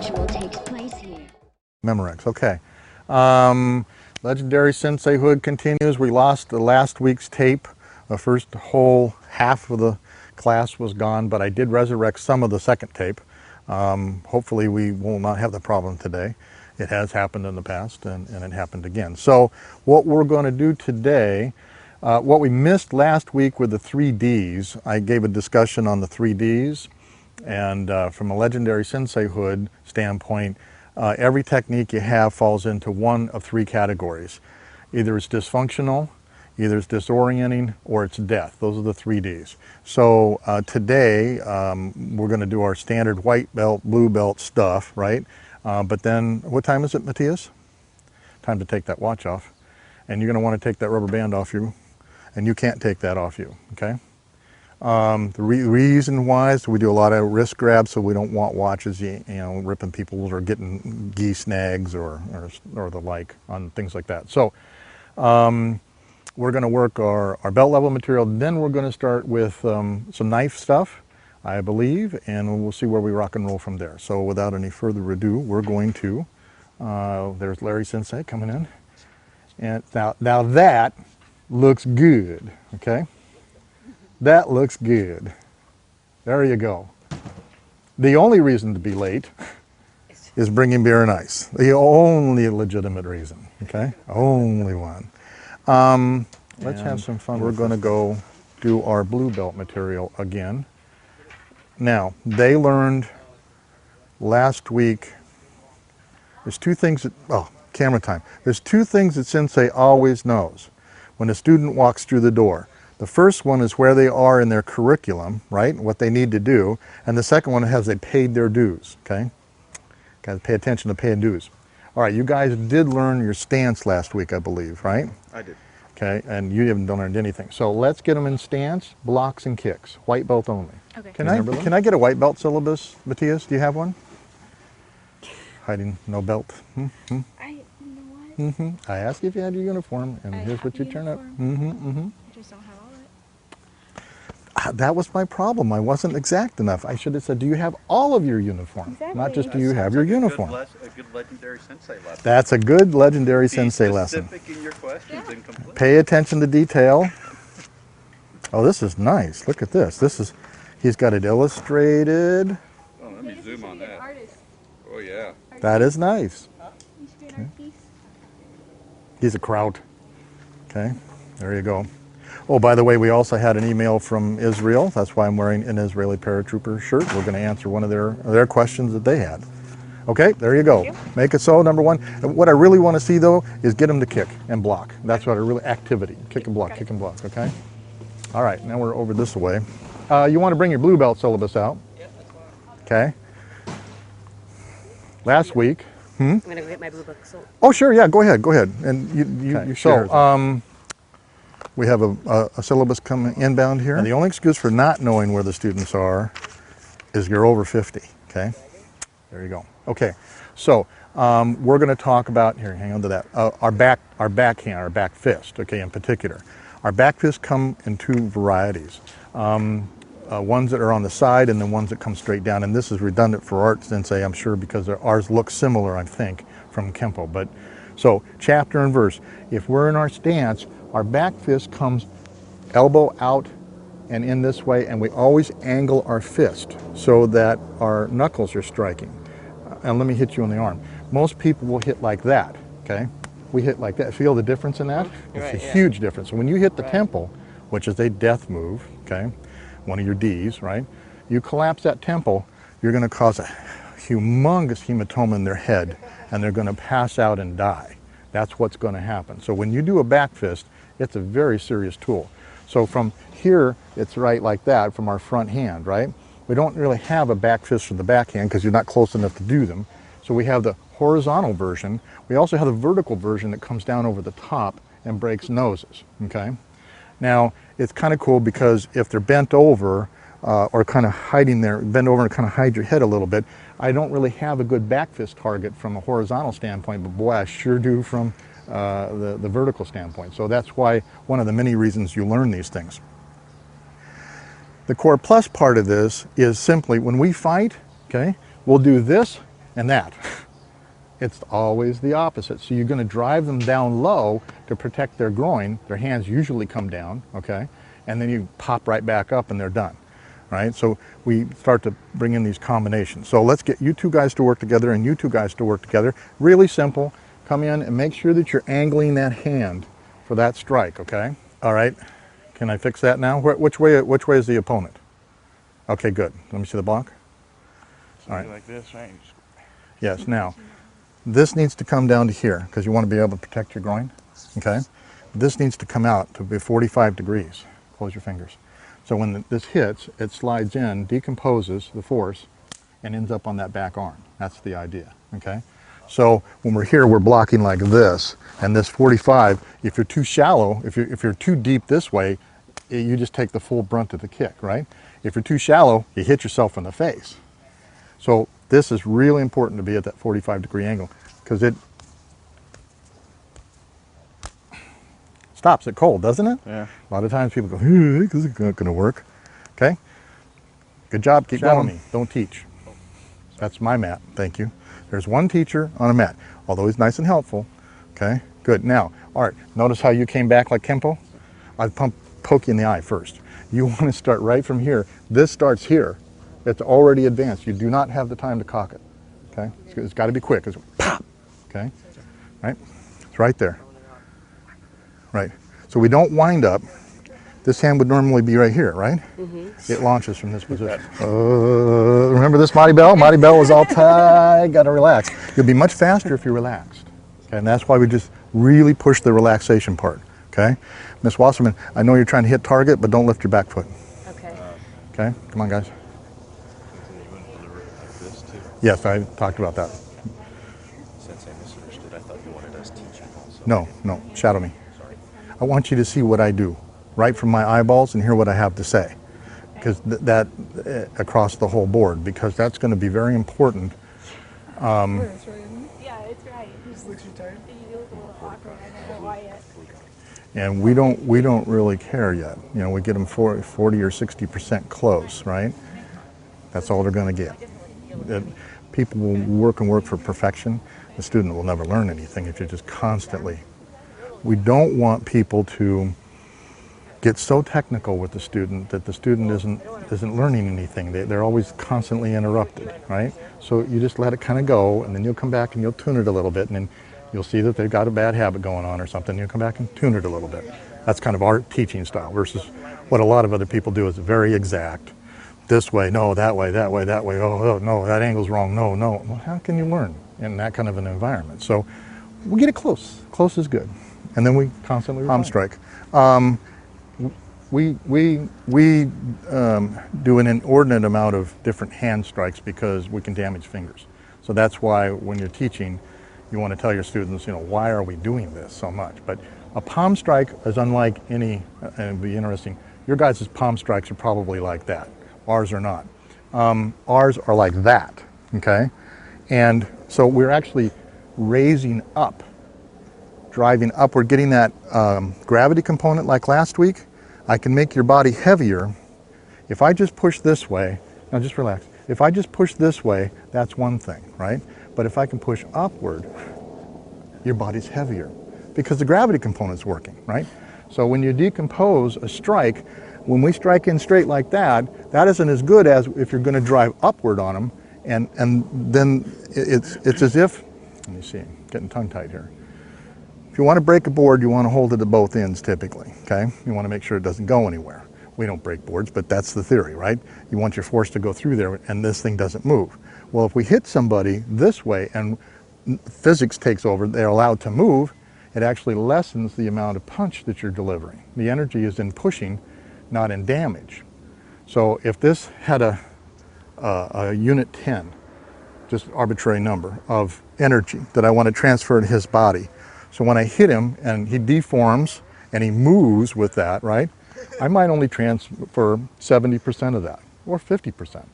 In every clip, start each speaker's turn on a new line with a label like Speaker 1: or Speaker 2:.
Speaker 1: ritual takes place here.
Speaker 2: Memorex, okay. Legendary Sensei Hood continues. We lost the last week's tape. The first whole half of the class was gone, but I did resurrect some of the second tape. Hopefully we will not have the problem today. It has happened in the past, and it happened again. So what we're going to do today, what we missed last week with the 3Ds, I gave a discussion on the 3Ds, and from a Legendary Sensei Hood standpoint, every technique you have falls into one of three categories. Either it's dysfunctional, either it's disorienting, or it's death. Those are the 3Ds. So today we're going to do our standard white belt, blue belt stuff, right? But then, what time is it, Matthias? Time to take that watch off. And you're going to want to take that rubber band off you, and you can't take that off you, okay? The reason why is we do a lot of wrist grabs, so we don't want watches, you know, ripping people or getting geese snags or the like on things like that. So we're going to work our belt level material, then we're going to start with some knife stuff, I believe, and we'll see where we rock and roll from there. So without any further ado, we're going to, there's Larry Sensei coming in, and now that looks good, okay? That looks good. There you go. The only reason to be late is bringing beer and ice. The only legitimate reason, okay? Only one. Let's have some fun. We're going to go do our blue belt material again. Now, they learned last week, there's two things that, oh, camera time. There's two things that Sensei always knows when a student walks through the door. The first one is where they are in their curriculum, right? What they need to do. And the second one has they paid their dues, okay? Got to pay attention to paying dues. All right, you guys did learn your stance last week, I believe, right?
Speaker 3: I did.
Speaker 2: Okay, and you haven't learned anything. So let's get them in stance, blocks, and kicks. White belt only.
Speaker 4: Okay.
Speaker 2: Can I get a white belt syllabus, Matthias? Do you have one? Hiding no belt.
Speaker 4: You know what?
Speaker 2: I asked if you had your uniform, and here's what you turn up.
Speaker 4: I just don't have all of it.
Speaker 2: That was my problem. I wasn't exact enough. I should have said, do you have all of your uniform?
Speaker 4: Exactly.
Speaker 2: Not just do you have your uniform.
Speaker 3: A good legendary sensei lesson.
Speaker 2: That's a good legendary sensei lesson.
Speaker 3: Be specific in your questions and complete.
Speaker 2: Pay attention to detail. Oh, this is nice. Look at this. He's got it illustrated.
Speaker 3: Oh, let me zoom on that. Oh, yeah.
Speaker 2: That is nice.
Speaker 4: You should be an art piece.
Speaker 2: He's a kraut. Okay, there you go. Oh, by the way, we also had an email from Israel. That's why I'm wearing an Israeli paratrooper shirt. We're going to answer one of their questions that they had. Okay, there you go. Make it so, number one. And what I really want to see, though, is get them to kick and block. That's what I really, activity. Kick and block, kick and block, okay? All right, now we're over this way. You want to bring your blue belt syllabus out.
Speaker 5: Yep, that's fine.
Speaker 2: Okay. Last week.
Speaker 5: I'm going to go get my blue book. So.
Speaker 2: Oh, sure, yeah, go ahead. And you share. So, we have a syllabus coming inbound here. And the only excuse for not knowing where the students are is you're over 50, okay? There you go. Okay, so we're going to talk about, here, hang on to that, our backhand, our back fist, okay, in particular. Our back fists come in two varieties. Ones that are on the side and then ones that come straight down. And this is redundant for Art Sensei, I'm sure, because ours look similar, I think, from Kempo. But so, chapter and verse. If we're in our stance, our back fist comes elbow out and in this way, and we always angle our fist so that our knuckles are striking. And let me hit you on the arm. Most people will hit like that, okay? We hit like that. Feel the difference in that? It's a huge difference. So when you hit the temple, which is a death move, okay? One of your Ds, right? You collapse that temple, you're going to cause a humongous hematoma in their head, and they're going to pass out and die. That's what's going to happen. So when you do a back fist, it's a very serious tool. So from here, it's right like that from our front hand, right? We don't really have a back fist from the backhand because you're not close enough to do them. So we have the horizontal version. We also have the vertical version that comes down over the top and breaks noses, okay? Now, it's kind of cool because if they're bent over or kind of hiding there, bend over and kind of hide your head a little bit, I don't really have a good back fist target from a horizontal standpoint, but boy, I sure do from the vertical standpoint. So that's why one of the many reasons you learn these things. The Core Plus part of this is simply when we fight, okay, we'll do this and that. It's always the opposite. So you're going to drive them down low to protect their groin. Their hands usually come down, okay? And then you pop right back up and they're done, right? So we start to bring in these combinations. So let's get you two guys to work together and you two guys to work together. Really simple. Come in and make sure that you're angling that hand for that strike, okay? All right. Can I fix that now? Which way is the opponent? Okay, good. Let me see the block.
Speaker 1: So
Speaker 2: All right.
Speaker 1: like this, right?
Speaker 2: Yes, now, this needs to come down to here because you want to be able to protect your groin, okay? This needs to come out to be 45 degrees. Close your fingers. So when this hits, it slides in, decomposes the force, and ends up on that back arm. That's the idea, okay? So when we're here, we're blocking like this, and this 45, if you're too shallow, if you're too deep this way, you just take the full brunt of the kick, right? If you're too shallow, you hit yourself in the face. So this is really important to be at that 45-degree angle because it stops it cold, doesn't it?
Speaker 1: Yeah.
Speaker 2: A lot of times people go, this is not going to work. Okay? Good job. Keep going. Me. Don't teach. That's my mat. Thank you. There's one teacher on a mat, although he's nice and helpful. Okay? Good. Now, all right, notice how you came back like Kempo? I poke you in the eye first. You want to start right from here. This starts here. It's already advanced. You do not have the time to cock it. Okay? It's got to be quick. It's pop. Okay? Right? It's right there. Right. So we don't wind up. This hand would normally be right here, right? Mm-hmm. It launches from this position. Remember this Mighty Bell? Mighty Bell was all tight. Got to relax. You'll be much faster if you're relaxed. Okay? And that's why we just really push the relaxation part. Okay? Miss Wasserman, I know you're trying to hit target, but don't lift your back foot.
Speaker 5: Okay.
Speaker 2: Okay? Come on, guys.
Speaker 1: Like this too.
Speaker 2: Yes, I talked about that.
Speaker 1: Sensei misunderstood. I thought you wanted us teaching also.
Speaker 2: No, shadow me.
Speaker 1: Sorry.
Speaker 2: I want you to see what I do, right from my eyeballs, and hear what I have to say, because that across the whole board, because that's going to be very important.
Speaker 4: Yeah, it's right. He just looks retired. You look a little awkward. I don't know why yet.
Speaker 2: And we don't really care yet. You know, we get them 40 or 60% close, right? That's all they're going to get. People will work and work for perfection. The student will never learn anything if you're just constantly. We don't want people to get so technical with the student that the student isn't learning anything. They're always constantly interrupted, right? So you just let it kind of go, and then you'll come back and you'll tune it a little bit, and then you'll see that they've got a bad habit going on or something. You'll come back and tune it a little bit. That's kind of our teaching style versus what a lot of other people do is very exact. This way, no, that way, that way, that way. Oh, no, that angle's wrong. No. Well, how can you learn in that kind of an environment? So we get it close. Close is good. And then we constantly palm strike. We do an inordinate amount of different hand strikes because we can damage fingers. So that's why when you're teaching, you want to tell your students, you know, why are we doing this so much? But a palm strike is unlike any, and it'd be interesting, your guys' palm strikes are probably like that. Ours are not. Ours are like that, okay? And so we're actually raising up, driving upward, getting that gravity component like last week. I can make your body heavier. If I just push this way, now just relax. If I just push this way, that's one thing, right? But if I can push upward, your body's heavier because the gravity component's working, right? So when you decompose a strike, when we strike in straight like that, that isn't as good as if you're going to drive upward on them, and then it's as if, let me see, I'm getting tongue-tied here. If you want to break a board, you want to hold it at both ends typically, okay? You want to make sure it doesn't go anywhere. We don't break boards, but that's the theory, right? You want your force to go through there and this thing doesn't move. Well, if we hit somebody this way and physics takes over, they're allowed to move, it actually lessens the amount of punch that you're delivering. The energy is in pushing, not in damage. So if this had a unit 10, just arbitrary number of energy that I want to transfer to his body. So when I hit him and he deforms and he moves with that, right? I might only transfer 70% of that or 50%.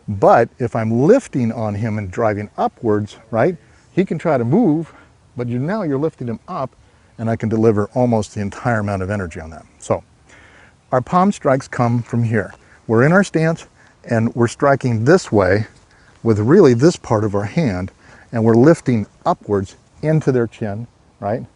Speaker 2: But if I'm lifting on him and driving upwards, right? He can try to move, but now you're lifting him up and I can deliver almost the entire amount of energy on that. So our palm strikes come from here. We're in our stance and we're striking this way with really this part of our hand, and we're lifting upwards into their chin, right?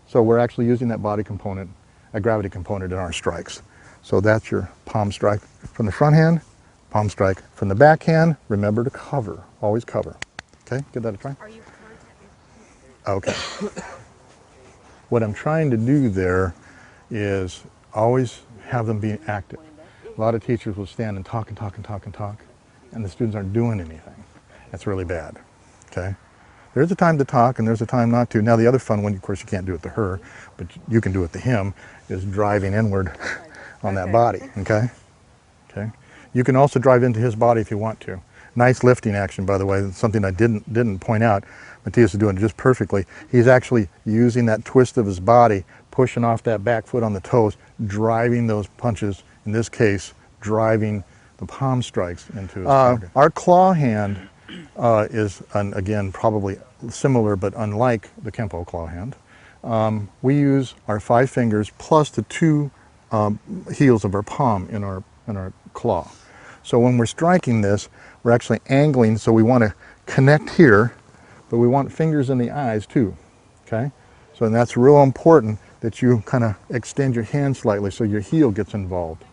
Speaker 2: So we're actually using that body component, a gravity component in our strikes. So that's your palm strike from the front hand, palm strike from the back hand. Remember to cover, always cover. Okay, give that a try.
Speaker 5: Are you contacting?
Speaker 2: Okay. What I'm trying to do there is always have them be active. A lot of teachers will stand and talk and talk and talk and talk, and the students aren't doing anything. That's really bad, okay? There's a time to talk and there's a time not to. Now the other fun one, of course you can't do it to her, but you can do it to him, is driving inward on that body, okay? Okay. You can also drive into his body if you want to. Nice lifting action, by the way, something I didn't point out. Matthias is doing just perfectly. He's actually using that twist of his body, pushing off that back foot on the toes, driving those punches, in this case, driving the palm strikes into his target. Our claw hand is, again, probably similar but unlike the Kempo claw hand. We use our 5 fingers plus the 2 heels of our palm in our claw. So when we're striking this, we're actually angling, so we want to connect here, but we want fingers in the eyes too, okay? So and that's real important that you kind of extend your hand slightly so your heel gets involved.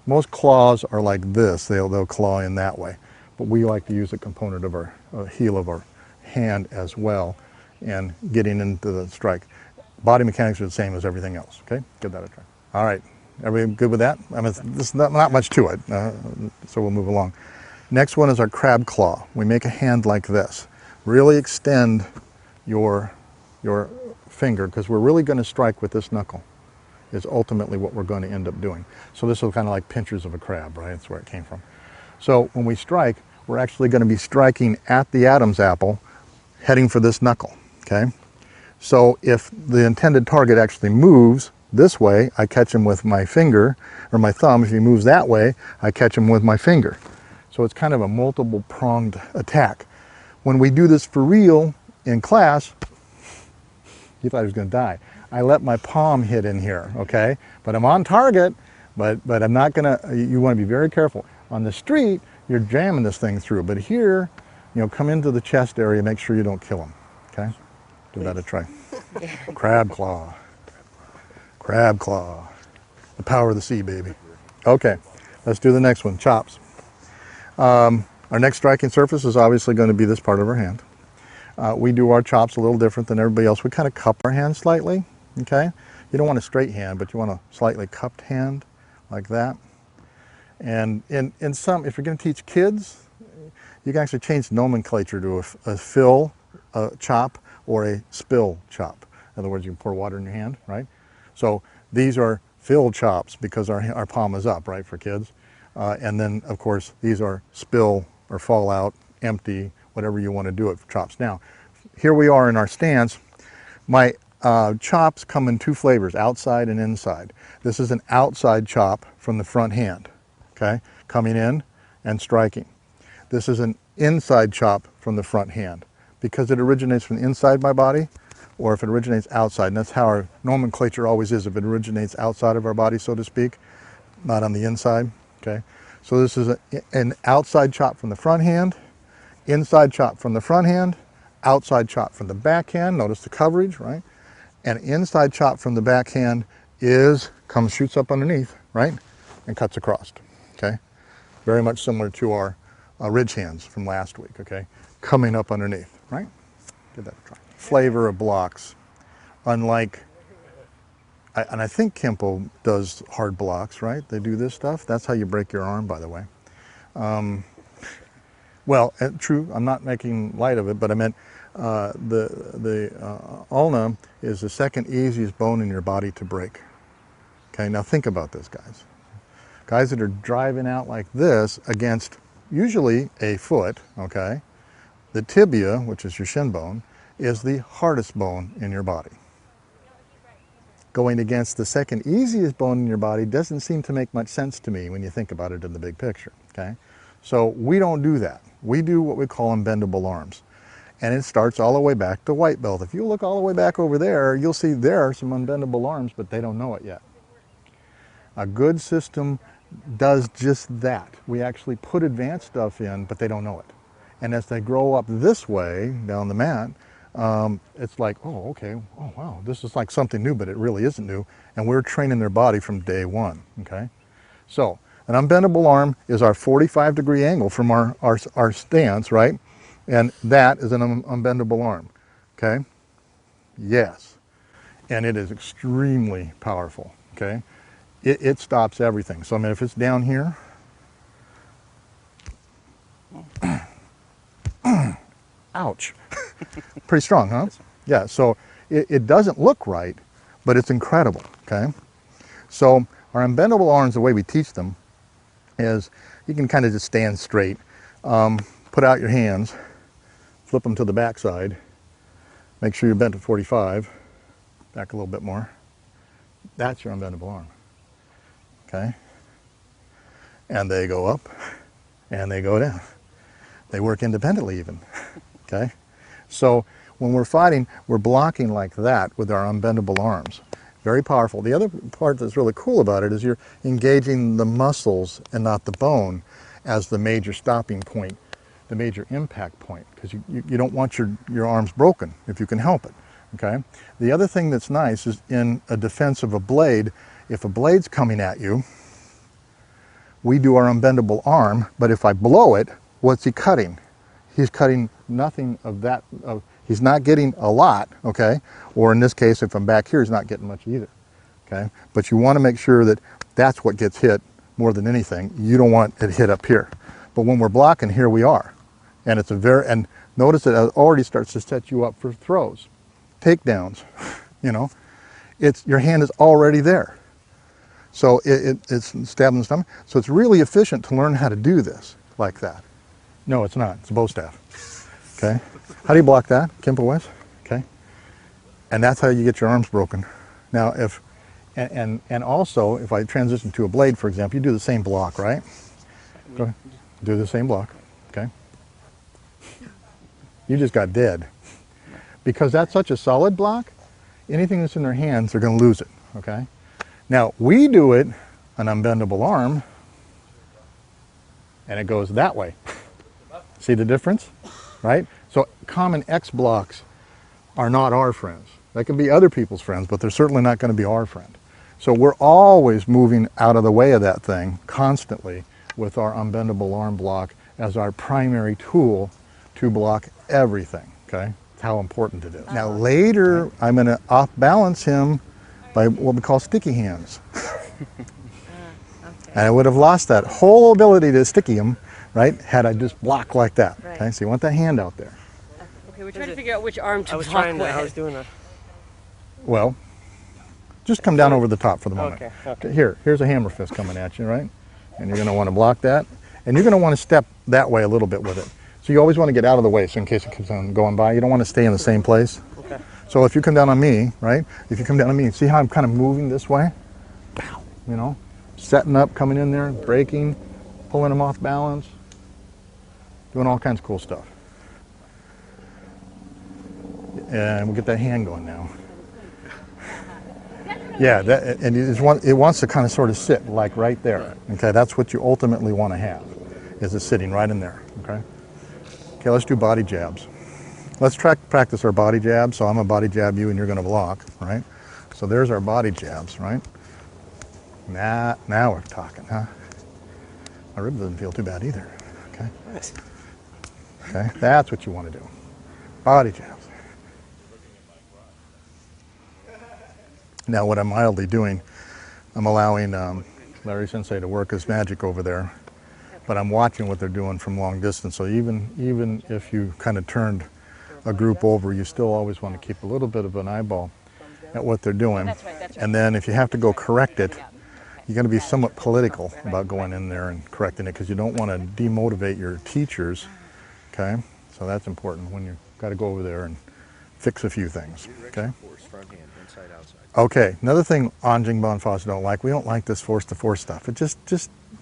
Speaker 2: Most claws are like this, they'll claw in that way, but we like to use a component of our heel of our hand as well, and getting into the strike. Body mechanics are the same as everything else, okay? Give that a try. All right, everybody good with that? I mean, there's not much to it, so we'll move along. Next one is our crab claw. We make a hand like this. Really extend your finger, because we're really going to strike with this knuckle, is ultimately what we're going to end up doing. So this is kind of like pinchers of a crab, right? That's where it came from. So when we strike, we're actually going to be striking at the Adam's apple, heading for this knuckle, okay? So if the intended target actually moves this way, I catch him with my finger, or my thumb. If he moves that way, I catch him with my finger. So it's kind of a multiple pronged attack. When we do this for real in class, you thought he was going to die. I let my palm hit in here, okay? But I'm on target, but I'm not going to, you want to be very careful. On the street, you're jamming this thing through, but here, you know, come into the chest area, make sure you don't kill him, okay? Give that a try. Crab claw. Crab claw. The power of the sea, baby. Okay, let's do the next one, chops. Our next striking surface is obviously going to be this part of our hand. We do our chops a little different than everybody else. We kind of cup our hand slightly, okay? You don't want a straight hand, but you want a slightly cupped hand, like that. And in some, if you're going to teach kids, you can actually change the nomenclature to a fill chop or a spill chop. In other words, you can pour water in your hand, right? So these are fill chops because our palm is up, right, for kids. And then, of course, these are spill or fall out, empty, whatever you want to do it for chops. Now, here we are in our stance. My chops come in 2 flavors, outside and inside. This is an outside chop from the front hand, okay, coming in and striking. This is an inside chop from the front hand because it originates from inside my body, or if it originates outside, and that's how our nomenclature always is, if it originates outside of our body, so to speak, not on the inside, okay? So this is an outside chop from the front hand, inside chop from the front hand, outside chop from the back hand, notice the coverage, right? And inside chop from the back hand shoots up underneath, right? And cuts across, okay? Very much similar to our ridge hands from last week, okay? Coming up underneath, right? Give that a try. Flavor of blocks, unlike, and I think Kempo does hard blocks, right? They do this stuff. That's how you break your arm, by the way. Well, true, I'm not making light of it, but I meant the ulna is the second easiest bone in your body to break. Okay, now think about this, guys. Guys that are driving out like this against usually a foot, okay? The tibia, which is your shin bone, is the hardest bone in your body. Going against the second easiest bone in your body doesn't seem to make much sense to me when you think about it in the big picture, okay? So we don't do that. We do what we call unbendable arms. And it starts all the way back to white belt. If you look all the way back over there, you'll see there are some unbendable arms, but they don't know it yet. A good system does just that. We actually put advanced stuff in, but they don't know it. And as they grow up this way down the mat, it's like, oh, okay, oh, wow, this is like something new, but it really isn't new. And we're training their body from day one, okay? So an unbendable arm is our 45-degree angle from our stance, right? And that is an unbendable arm, okay? Yes. And it is extremely powerful, okay? It stops everything. So, I mean, if it's down here, ouch. Pretty strong, huh? Yeah, so it doesn't look right, but it's incredible, okay? So our unbendable arms, the way we teach them is you can kind of just stand straight, put out your hands, flip them to the back side, make sure you're bent at 45, back a little bit more. That's your unbendable arm, okay? And they go up and they go down. They work independently even, okay? So when we're fighting, we're blocking like that with our unbendable arms. Very powerful. The other part that's really cool about it is you're engaging the muscles and not the bone as the major stopping point, the major impact point, because you don't want your arms broken if you can help it, okay? The other thing that's nice is in a defense of a blade, if a blade's coming at you, we do our unbendable arm, but if I blow it, what's he cutting? He's cutting nothing of that, he's not getting a lot, okay? Or in this case, if I'm back here, he's not getting much either, okay? But you want to make sure that that's what gets hit more than anything. You don't want it hit up here. But when we're blocking, here we are. And it's and notice that it already starts to set you up for throws, takedowns, you know? Your hand is already there. So it's stabbing the stomach. So it's really efficient to learn how to do this like that. No, it's not. It's a bow staff. Okay. How do you block that? Kempo wise. Okay. And that's how you get your arms broken. Now, and also, if I transition to a blade, for example, you do the same block, right? Go ahead. Do the same block. Okay. You just got dead. Because that's such a solid block, anything that's in their hands, they're going to lose it. Okay. Now, we do it, an unbendable arm, and it goes that way. See the difference? Right? So common X blocks are not our friends. They can be other people's friends, but they're certainly not going to be our friend. So we're always moving out of the way of that thing constantly with our unbendable arm block as our primary tool to block everything, okay? That's how important it is. Now later, I'm going to off-balance him by what we call sticky hands. And I would have lost that whole ability to sticky him, right, had I just blocked like that.
Speaker 5: Right.
Speaker 2: Okay, so you want that hand out there.
Speaker 6: Okay, we're trying to figure out which arm to
Speaker 5: I was
Speaker 6: block
Speaker 5: trying to,
Speaker 6: with.
Speaker 5: I was doing a...
Speaker 2: Well, just come down over the top for the moment.
Speaker 5: Okay, okay.
Speaker 2: Here's a hammer fist coming at you, right? And you're going to want to block that. And you're going to want to step that way a little bit with it. So you always want to get out of the way, so in case it comes on going by, you don't want to stay in the same place.
Speaker 5: Okay.
Speaker 2: So if you come down on me, right? If you come down on me, see how I'm kind of moving this way? Pow, you know? Setting up, coming in there, braking, pulling them off balance, doing all kinds of cool stuff. And we'll get that hand going now. Yeah, and it wants to kind of sort of sit like right there. Okay, that's what you ultimately want to have, is it sitting right in there. Okay. Okay, let's do body jabs. Let's practice our body jabs. So I'm going to body jab you and you're going to block, right? So there's our body jabs, right? Now we're talking, huh? My rib doesn't feel too bad either. Okay.
Speaker 5: Nice.
Speaker 2: Okay, that's what you want to do. Body jabs. Now what I'm mildly doing, I'm allowing Larry Sensei to work his magic over there, but I'm watching what they're doing from long distance. So even if you kind of turned a group over, you still always want to keep a little bit of an eyeball at what they're doing.
Speaker 6: That's right.
Speaker 2: And then if you have to go correct it, you're going to be somewhat political about going in there and correcting it, because you don't want to demotivate your teachers, okay? So that's important when you've got to go over there and fix a few things, okay?
Speaker 1: Force, front hand, inside, outside.
Speaker 2: Okay, another thing Anjing Bonfoss don't like, we don't like this force-to-force stuff. It just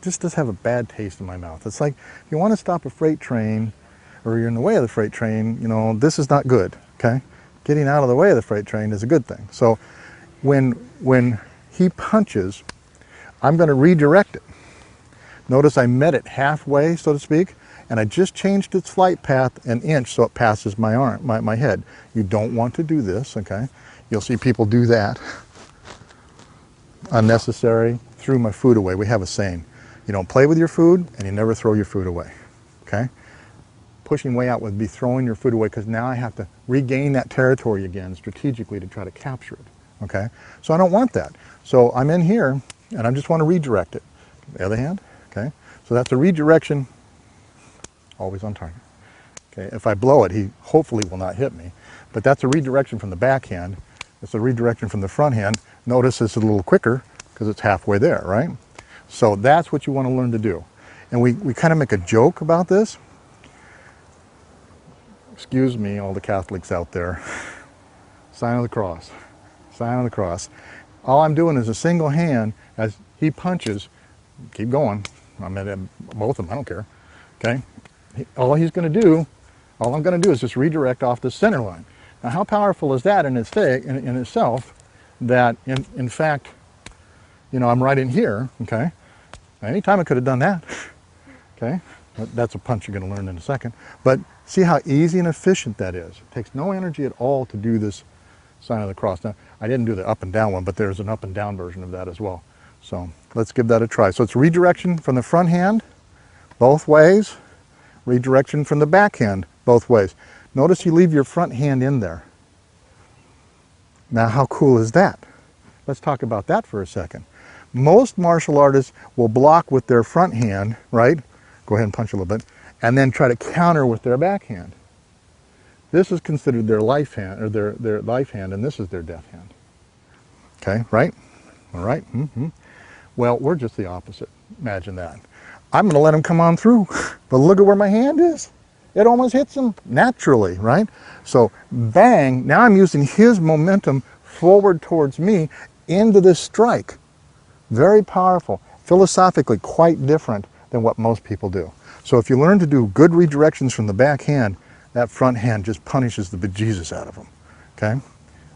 Speaker 2: does have a bad taste in my mouth. It's like, if you want to stop a freight train, or you're in the way of the freight train, you know, this is not good, okay? Getting out of the way of the freight train is a good thing. So when he punches, I'm going to redirect it. Notice I met it halfway, so to speak, and I just changed its flight path an inch so it passes my arm, my head. You don't want to do this, okay? You'll see people do that. Unnecessary, threw my food away. We have a saying, you don't play with your food and you never throw your food away, okay? Pushing way out would be throwing your food away because now I have to regain that territory again strategically to try to capture it, okay? So I don't want that. So I'm in here and I just want to redirect it. The other hand, okay? So that's a redirection, always on target. Okay, if I blow it, he hopefully will not hit me, but that's a redirection from the backhand. It's a redirection from the front hand. Notice it's a little quicker because it's halfway there, right? So that's what you want to learn to do. And we kind of make a joke about this. Excuse me, all the Catholics out there. Sign of the cross, sign of the cross. All I'm doing is a single hand as he punches. Keep going. I'm at both of them, I don't care. Okay? All I'm going to do is just redirect off the center line. Now, how powerful is that in itself that, in fact, you know, I'm right in here, okay? Anytime I could have done that, okay? That's a punch you're going to learn in a second. But see how easy and efficient that is. It takes no energy at all to do this sign of the cross. Now, I didn't do the up and down one, but there's an up and down version of that as well. So let's give that a try. So it's redirection from the front hand, both ways. Redirection from the back hand, both ways. Notice you leave your front hand in there. Now, how cool is that? Let's talk about that for a second. Most martial artists will block with their front hand, right? Go ahead and punch a little bit, and then try to counter with their back hand. This is considered their life hand, or their life hand, and this is their death hand. Okay, right? All right. Well, we're just the opposite. Imagine that. I'm going to let him come on through, but look at where my hand is. It almost hits him naturally, right? So bang, now I'm using his momentum forward towards me into this strike. Very powerful. Philosophically quite different than what most people do. So if you learn to do good redirections from the back hand, that front hand just punishes the bejesus out of them, okay?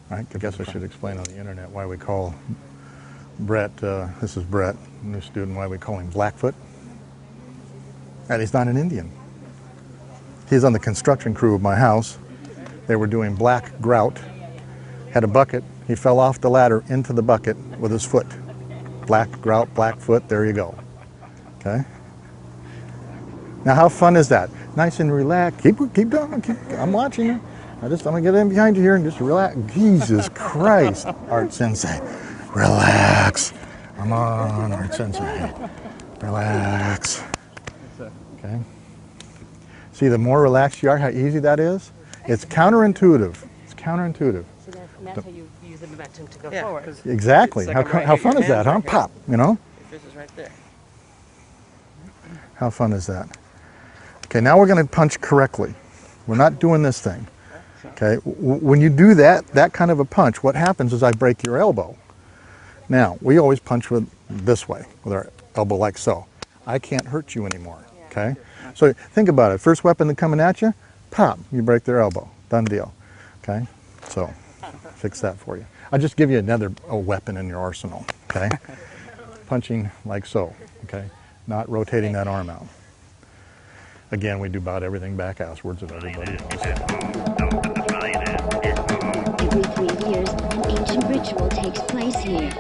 Speaker 2: All right, I guess I should explain on the internet why we call Brett, this is Brett, a new student, why we call him Blackfoot. And he's not an Indian. He's on the construction crew of my house. They were doing black grout, had a bucket. He fell off the ladder into the bucket with his foot. Black grout, Blackfoot, there you go. Okay? Now how fun is that? Nice and relaxed. Keep going, I'm watching you. I'm gonna get in behind you here and just relax. Jesus Christ, Art Sensei. Relax. Come on, Art Sensei. Relax. Okay. See, the more relaxed you are, how easy that is? It's counterintuitive. It's counterintuitive.
Speaker 6: So that's how you use the momentum to go forward.
Speaker 2: Exactly.
Speaker 6: Like
Speaker 2: How fun is that, huh?
Speaker 6: Right
Speaker 2: Pop, you know?
Speaker 6: This is right there.
Speaker 2: How fun is that? Okay, now we're going to punch correctly. We're not doing this thing. Okay, when you do that kind of a punch, what happens is I break your elbow. Now, we always punch with this way, with our elbow like so. I can't hurt you anymore, okay? So think about it. First weapon that's coming at you, pop, you break their elbow. Done deal, okay? So fix that for you. I'll just give you another weapon in your arsenal, okay? Punching like so, okay? Not rotating that arm out. Again, we do about everything back asswards of everybody else.
Speaker 7: Every 3 years, an ancient ritual takes place here.